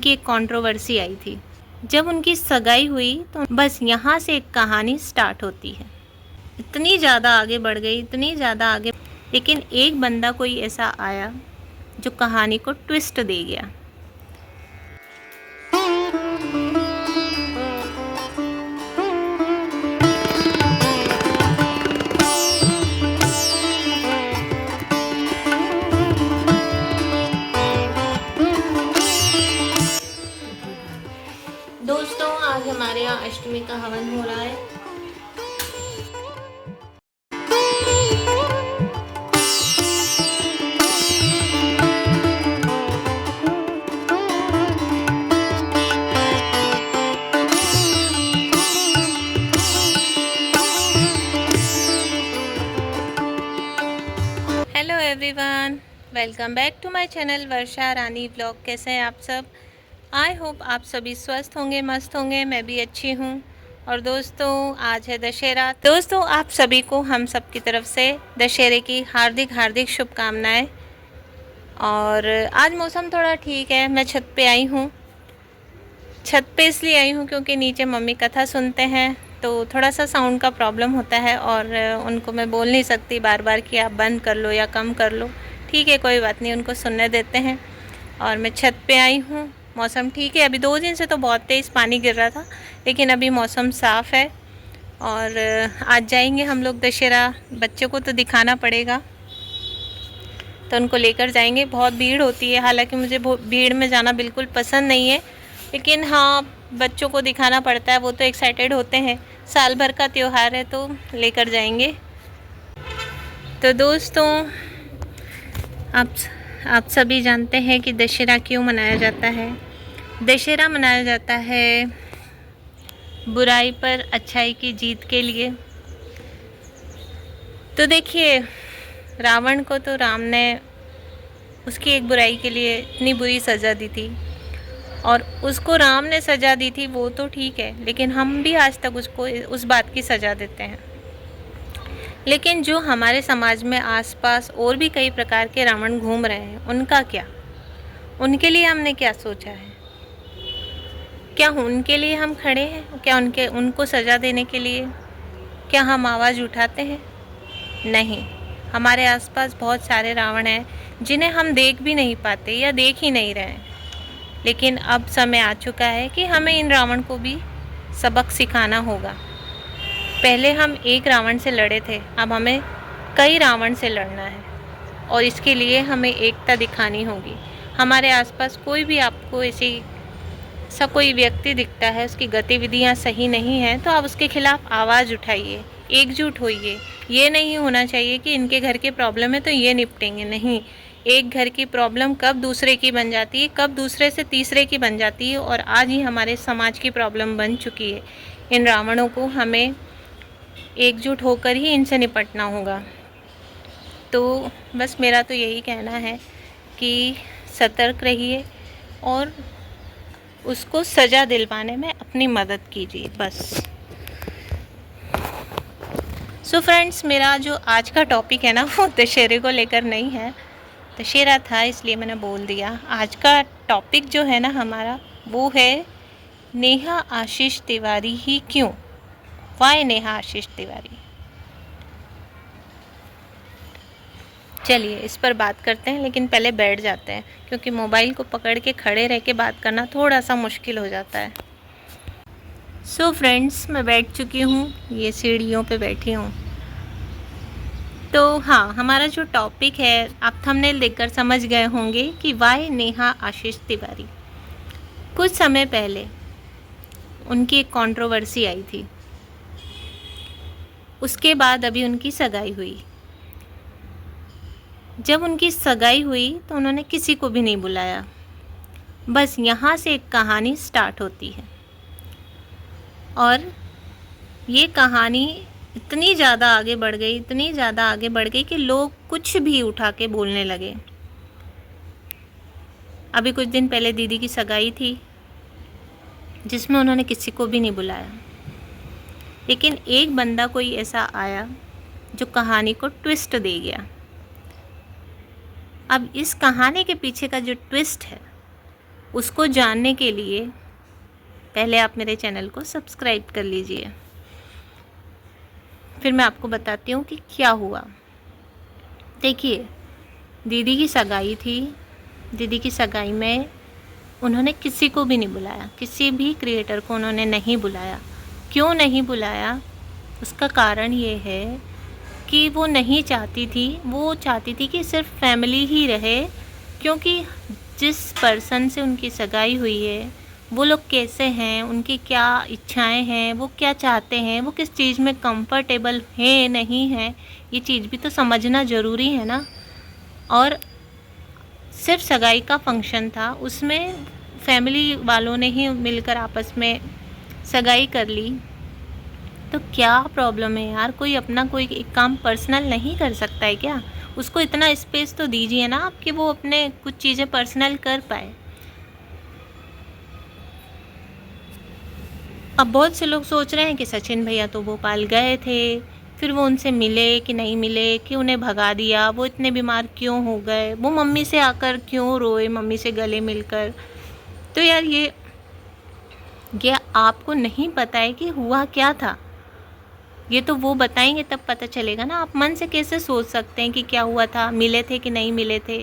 उनकी एक कंट्रोवर्सी आई थी। जब उनकी सगाई हुई तो बस यहाँ से एक कहानी स्टार्ट होती है। इतनी ज़्यादा आगे बढ़ गई, इतनी ज़्यादा आगे, लेकिन एक बंदा कोई ऐसा आया जो कहानी को ट्विस्ट दे गया। दोस्तों, आज हमारे यहाँ अष्टमी का हवन हो रहा है। Hello everyone, welcome back to my channel Varsha Rani vlog. कैसे हैं आप सब? आई होप आप सभी स्वस्थ होंगे, मस्त होंगे। मैं भी अच्छी हूँ। और दोस्तों, आज है दशहरा। दोस्तों, आप सभी को हम सब की तरफ से दशहरे की हार्दिक हार्दिक शुभकामनाएं। और आज मौसम थोड़ा ठीक है। मैं छत पे आई हूँ। छत पे इसलिए आई हूँ क्योंकि नीचे मम्मी कथा सुनते हैं, तो थोड़ा सा साउंड का प्रॉब्लम होता है और उनको मैं बोल नहीं सकती बार बार कि आप बंद कर लो या कम कर लो। ठीक है, कोई बात नहीं, उनको सुनने देते हैं। और मैं छत पे आई हूँ। मौसम ठीक है। अभी 2 दिन से तो बहुत तेज़ पानी गिर रहा था, लेकिन अभी मौसम साफ़ है। और आज जाएंगे हम लोग दशहरा। बच्चों को तो दिखाना पड़ेगा, तो उनको लेकर जाएंगे। बहुत भीड़ होती है, हालांकि मुझे भीड़ में जाना बिल्कुल पसंद नहीं है, लेकिन हाँ, बच्चों को दिखाना पड़ता है। वो तो एक्साइटेड होते हैं, साल भर का त्यौहार है, तो लेकर जाएंगे। तो दोस्तों, आप सभी जानते हैं कि दशहरा क्यों मनाया जाता है। दशहरा मनाया जाता है बुराई पर अच्छाई की जीत के लिए। तो देखिए, रावण को तो राम ने उसकी एक बुराई के लिए इतनी बुरी सज़ा दी थी, और उसको राम ने सज़ा दी थी, वो तो ठीक है, लेकिन हम भी आज तक उसको उस बात की सज़ा देते हैं। लेकिन जो हमारे समाज में आसपास और भी कई प्रकार के रावण घूम रहे हैं, उनका क्या? उनके लिए हमने क्या सोचा है? क्या उनके लिए हम खड़े हैं? क्या उनको सज़ा देने के लिए क्या हम आवाज़ उठाते हैं? नहीं। हमारे आसपास बहुत सारे रावण हैं जिन्हें हम देख भी नहीं पाते या देख ही नहीं रहे हैं। लेकिन अब समय आ चुका है कि हमें इन रावण को भी सबक सिखाना होगा। पहले हम एक रावण से लड़े थे, अब हमें कई रावण से लड़ना है, और इसके लिए हमें एकता दिखानी होगी। हमारे आसपास कोई भी आपको ऐसी कोई व्यक्ति दिखता है, उसकी गतिविधियां सही नहीं हैं, तो आप उसके खिलाफ आवाज़ उठाइए, एकजुट होइए। ये नहीं होना चाहिए कि इनके घर की प्रॉब्लम है तो ये निपटेंगे, नहीं। एक घर की प्रॉब्लम कब दूसरे की बन जाती है, कब दूसरे से तीसरे की बन जाती है, और आज ही हमारे समाज की प्रॉब्लम बन चुकी है। इन रावणों को हमें एकजुट होकर ही इनसे निपटना होगा। तो बस मेरा तो यही कहना है कि सतर्क रहिए और उसको सज़ा दिलवाने में अपनी मदद कीजिए, बस। सो फ्रेंड्स, मेरा जो आज का टॉपिक है ना, वो दशहरे को लेकर नहीं है। दशहरा था इसलिए मैंने बोल दिया। आज का टॉपिक जो है ना हमारा, वो है नेहा आशीष तिवारी ही क्यों। वाई नेहा आशीष तिवारी। चलिए इस पर बात करते हैं, लेकिन पहले बैठ जाते हैं, क्योंकि मोबाइल को पकड़ के खड़े रह के बात करना थोड़ा सा मुश्किल हो जाता है। सो फ्रेंड्स, मैं बैठ चुकी हूँ, ये सीढ़ियों पे बैठी हूँ। तो हाँ, हमारा जो टॉपिक है, आप थंबनेल देखकर समझ गए होंगे कि वाई नेहा आशीष तिवारी। कुछ समय पहले उनकी एक कंट्रोवर्सी आई थी, उसके बाद अभी उनकी सगाई हुई। जब उनकी सगाई हुई तो उन्होंने किसी को भी नहीं बुलाया। बस यहाँ से एक कहानी स्टार्ट होती है, और ये कहानी इतनी ज़्यादा आगे बढ़ गई, इतनी ज़्यादा आगे बढ़ गई कि लोग कुछ भी उठा के बोलने लगे। अभी कुछ दिन पहले दीदी की सगाई थी, जिसमें उन्होंने किसी को भी नहीं बुलाया, लेकिन एक बंदा कोई ऐसा आया जो कहानी को ट्विस्ट दे गया। अब इस कहानी के पीछे का जो ट्विस्ट है, उसको जानने के लिए पहले आप मेरे चैनल को सब्सक्राइब कर लीजिए। फिर मैं आपको बताती हूँ कि क्या हुआ। देखिए, दीदी की सगाई थी। दीदी की सगाई में उन्होंने किसी को भी नहीं बुलाया, किसी भी क्रिएटर को उन्होंने नहीं बुलाया। क्यों नहीं बुलाया? उसका कारण ये है कि वो नहीं चाहती थी, वो चाहती थी कि सिर्फ फैमिली ही रहे, क्योंकि जिस पर्सन से उनकी सगाई हुई है वो लोग कैसे हैं, उनकी क्या इच्छाएं हैं, वो क्या चाहते हैं, वो किस चीज़ में कंफर्टेबल हैं नहीं हैं, ये चीज़ भी तो समझना ज़रूरी है ना। और सिर्फ सगाई का फंक्शन था, उसमें फैमिली वालों ने ही मिलकर आपस में सगाई कर ली, तो क्या प्रॉब्लम है यार? कोई अपना कोई एक काम पर्सनल नहीं कर सकता है क्या? उसको इतना स्पेस तो दीजिए ना आप कि वो अपने कुछ चीज़ें पर्सनल कर पाए। अब बहुत से लोग सोच रहे हैं कि सचिन भैया तो भोपाल गए थे, फिर वो उनसे मिले कि नहीं मिले, कि उन्हें भगा दिया, वो इतने बीमार क्यों हो गए, वो मम्मी से आकर क्यों रोए, मम्मी से गले मिलकर। तो यार ये आपको नहीं पता है कि हुआ क्या था। ये तो वो बताएंगे तब पता चलेगा ना। आप मन से कैसे सोच सकते हैं कि क्या हुआ था, मिले थे कि नहीं मिले थे।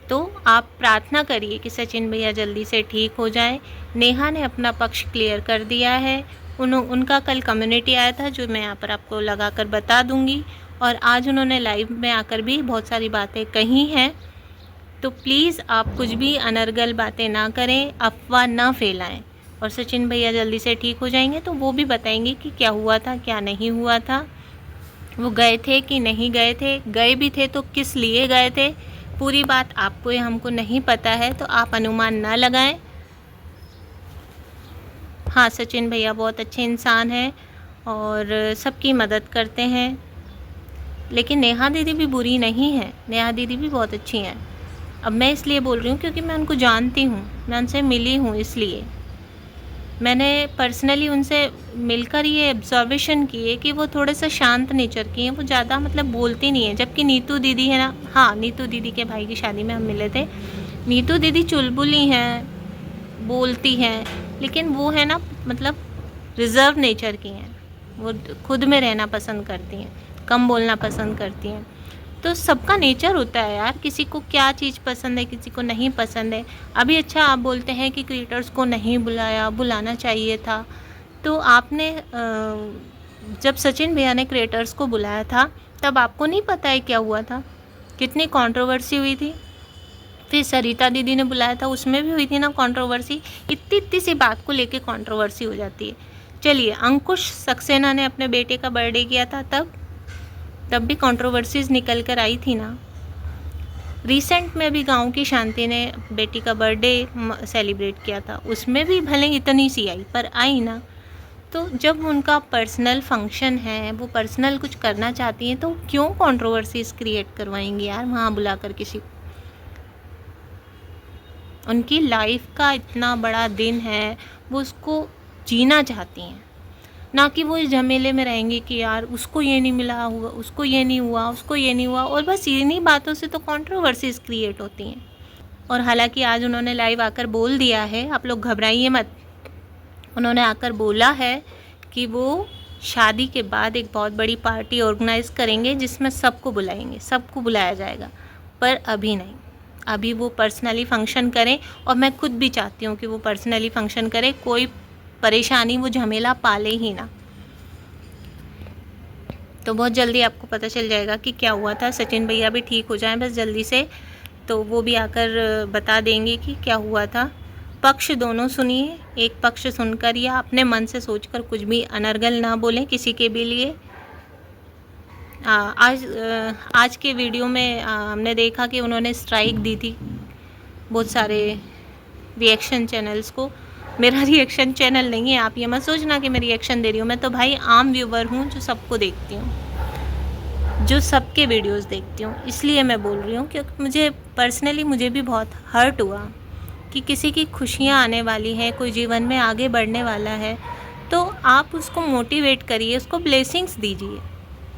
तो आप प्रार्थना करिए कि सचिन भैया जल्दी से ठीक हो जाएं। नेहा ने अपना पक्ष क्लियर कर दिया है। उनका कल कम्युनिटी आया था जो मैं यहाँ पर आपको लगा कर बता दूंगी, और आज उन्होंने लाइव में आकर भी बहुत सारी बातें कही हैं। तो प्लीज़ आप कुछ भी अनर्गल बातें ना करें, अफवाह ना फैलाएं। और सचिन भैया जल्दी से ठीक हो जाएंगे तो वो भी बताएंगे कि क्या हुआ था, क्या नहीं हुआ था, वो गए थे कि नहीं गए थे, गए भी थे तो किस लिए गए थे। पूरी बात आपको या हमको नहीं पता है, तो आप अनुमान ना लगाएं। हाँ, सचिन भैया बहुत अच्छे इंसान हैं और सबकी मदद करते हैं, लेकिन नेहा दीदी भी बुरी नहीं है, नेहा दीदी भी बहुत अच्छी हैं। अब मैं इसलिए बोल रही हूँ क्योंकि मैं उनको जानती हूँ, मैं उनसे मिली हूँ, इसलिए मैंने पर्सनली उनसे मिलकर ये ऑब्जर्वेशन की है कि वो थोड़े से शांत नेचर की हैं, वो ज़्यादा मतलब बोलती नहीं है। जबकि नीतू दीदी है ना, हाँ, नीतू दीदी के भाई की शादी में हम मिले थे। नीतू दीदी चुलबुली हैं, बोलती हैं, लेकिन वो है ना मतलब रिज़र्व नेचर की हैं, वो खुद में रहना पसंद करती हैं, कम बोलना पसंद करती हैं। तो सबका नेचर होता है यार, किसी को क्या चीज़ पसंद है, किसी को नहीं पसंद है। अभी अच्छा आप बोलते हैं कि क्रिएटर्स को नहीं बुलाया, बुलाना चाहिए था। तो आपने जब सचिन भैया ने क्रिएटर्स को बुलाया था तब आपको नहीं पता है क्या हुआ था, कितनी कंट्रोवर्सी हुई थी। फिर सरिता दीदी ने बुलाया था, उसमें भी हुई थी ना कंट्रोवर्सी। इतनी सी बात को लेके कंट्रोवर्सी हो जाती है। चलिए, अंकुश सक्सेना ने अपने बेटे का बर्थडे किया था, तब भी कंट्रोवर्सीज निकल कर आई थी ना। रिसेंट में भी गांव की शांति ने बेटी का बर्थडे सेलिब्रेट किया था, उसमें भी भले इतनी सी आई पर आई ना। तो जब उनका पर्सनल फंक्शन है, वो पर्सनल कुछ करना चाहती हैं, तो क्यों कंट्रोवर्सीज क्रिएट करवाएंगी यार वहाँ बुलाकर किसी को। उनकी लाइफ का इतना बड़ा दिन है, वो उसको जीना चाहती हैं, ना कि वो इस झमेले में रहेंगे कि यार उसको ये नहीं मिला हुआ, उसको ये नहीं हुआ, उसको ये नहीं हुआ। और बस इन्हीं बातों से तो कंट्रोवर्सीज क्रिएट होती हैं। और हालांकि आज उन्होंने लाइव आकर बोल दिया है, आप लोग घबराइए मत, उन्होंने आकर बोला है कि वो शादी के बाद एक बहुत बड़ी पार्टी ऑर्गेनाइज़ करेंगे जिसमें सबको बुलाएंगे, सबको बुलाया जाएगा, पर अभी नहीं। अभी वो पर्सनली फंक्शन करें, और मैं खुद भी चाहती हूँ कि वो पर्सनली फंक्शन करें, कोई परेशानी, वो झमेला पाले ही ना। तो बहुत जल्दी आपको पता चल जाएगा कि क्या हुआ था। सचिन भैया भी ठीक हो जाएं बस जल्दी से, तो वो भी आकर बता देंगे कि क्या हुआ था। पक्ष दोनों सुनिए, एक पक्ष सुनकर या अपने मन से सोचकर कुछ भी अनर्गल ना बोलें किसी के भी लिए। आज के वीडियो में हमने देखा कि उन्होंने स्ट्राइक दी थी बहुत सारे रिएक्शन चैनल्स को। मेरा रिएक्शन चैनल नहीं है, आप ये मत सोचना कि मैं रिएक्शन दे रही हूँ। मैं तो भाई आम व्यूवर हूँ जो सबको देखती हूँ, जो सबके वीडियोस देखती हूँ, इसलिए मैं बोल रही हूँ। क्योंकि मुझे पर्सनली मुझे भी बहुत हर्ट हुआ कि किसी की खुशियाँ आने वाली हैं, कोई जीवन में आगे बढ़ने वाला है, तो आप उसको मोटिवेट करिए, उसको ब्लेसिंग्स दीजिए।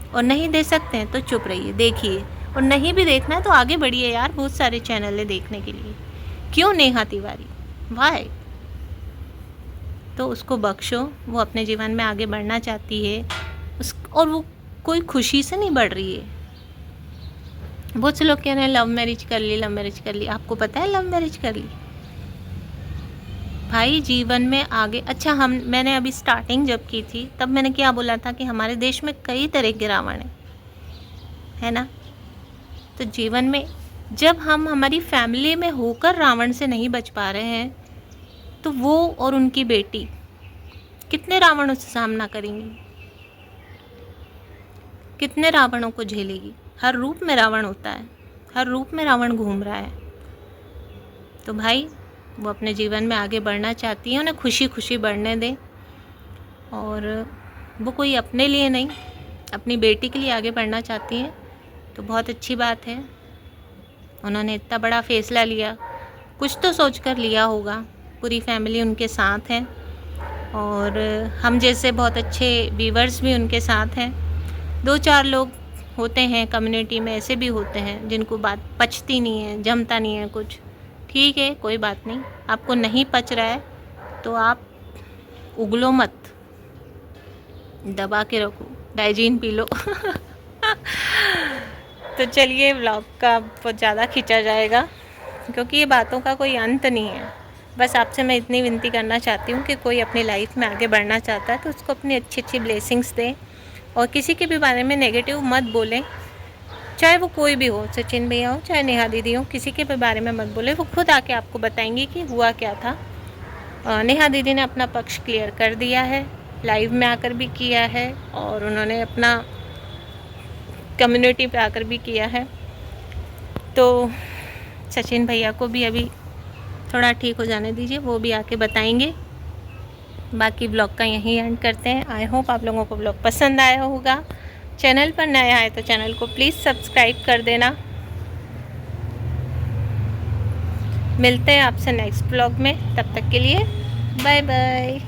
और नहीं दे सकते हैं तो चुप रहिए, देखिए। और नहीं भी देखना है तो आगे बढ़िए यार, बहुत सारे चैनल है देखने के लिए। क्यों नेहा तिवारी, वाई? तो उसको बख्शो, वो अपने जीवन में आगे बढ़ना चाहती है और वो कोई खुशी से नहीं बढ़ रही है। बहुत से लोग कह रहे हैं लव मैरिज कर ली, लव मैरिज कर ली। आपको पता है लव मैरिज कर ली? भाई जीवन में आगे, अच्छा मैंने अभी स्टार्टिंग जब की थी तब मैंने क्या बोला था कि हमारे देश में कई तरह के रावण है ना। तो जीवन में जब हम हमारी फैमिली में होकर रावण से नहीं बच पा रहे हैं, तो वो और उनकी बेटी कितने रावणों से सामना करेंगी, कितने रावणों को झेलेगी। हर रूप में रावण होता है, हर रूप में रावण घूम रहा है। तो भाई वो अपने जीवन में आगे बढ़ना चाहती है, उन्हें खुशी खुशी बढ़ने दें। और वो कोई अपने लिए नहीं, अपनी बेटी के लिए आगे बढ़ना चाहती हैं, तो बहुत अच्छी बात है। उन्होंने इतना बड़ा फ़ैसला लिया, कुछ तो सोच कर लिया होगा। पूरी फैमिली उनके साथ है और हम जैसे बहुत अच्छे व्यूवर्स भी उनके साथ हैं। 2-4 लोग होते हैं कम्युनिटी में, ऐसे भी होते हैं जिनको बात पचती नहीं है, जमता नहीं है कुछ। ठीक है, कोई बात नहीं। आपको नहीं पच रहा है तो आप उगलो मत, दबा के रखो, डाइजीन पी लो। तो चलिए, व्लॉग का बहुत ज़्यादा खींचा जाएगा क्योंकि ये बातों का कोई अंत नहीं है। बस आपसे मैं इतनी विनती करना चाहती हूँ कि कोई अपनी लाइफ में आगे बढ़ना चाहता है तो उसको अपनी अच्छी अच्छी ब्लेसिंग्स दें और किसी के भी बारे में नेगेटिव मत बोलें, चाहे वो कोई भी हो, सचिन भैया हो चाहे नेहा दीदी हो, किसी के भी बारे में मत बोले। वो खुद आके आपको बताएंगी कि हुआ क्या था। नेहा दीदी ने अपना पक्ष क्लियर कर दिया है, लाइव में आकर भी किया है और उन्होंने अपना कम्युनिटी पे आकर भी किया है। तो सचिन भैया को भी अभी थोड़ा ठीक हो जाने दीजिए, वो भी आके बताएंगे। बाकी ब्लॉग का यहीं एंड करते हैं। आई होप आप लोगों को ब्लॉग पसंद आया होगा। चैनल पर नया है तो चैनल को प्लीज़ सब्सक्राइब कर देना। मिलते हैं आपसे नेक्स्ट ब्लॉग में, तब तक के लिए बाय बाय।